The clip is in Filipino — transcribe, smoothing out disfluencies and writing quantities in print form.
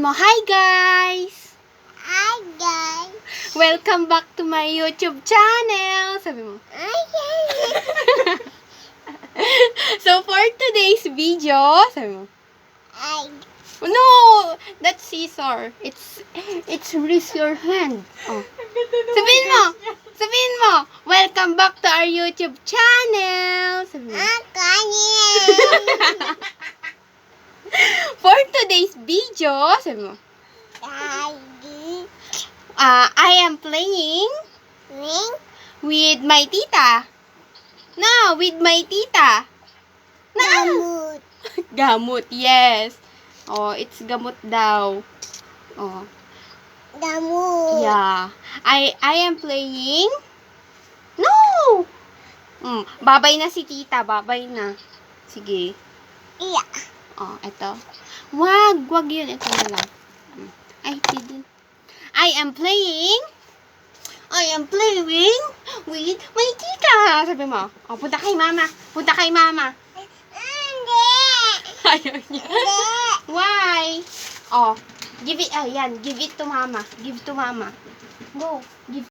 mo, hi guys! Hi guys! Welcome back to my YouTube channel! Sabi mo. Hi guys! So, for today's video, sabi mo. Hi. No! That's scissor. It's raise your hand. Oh. Sabihin mo, welcome back to our YouTube channel. Sabi mo. For today's video, sabi mo. Daddy. I am playing Ring. with my tita. No, with my tita. No. Gamut. Gamot, yes. Oh, it's gamot daw. Oh, Gamut. yeah. I am playing. No. Babay na si tita, babay na. Sige. Iya. Oh, ito. Wag yun. Ito na lang. Ay, didn't. I am playing with my tita. Sabi mo. Oh, punta kay mama. Hindi. Ayaw niya. Hindi. Why? Oh, give it, ayan, give it to mama. Give to mama. Go, give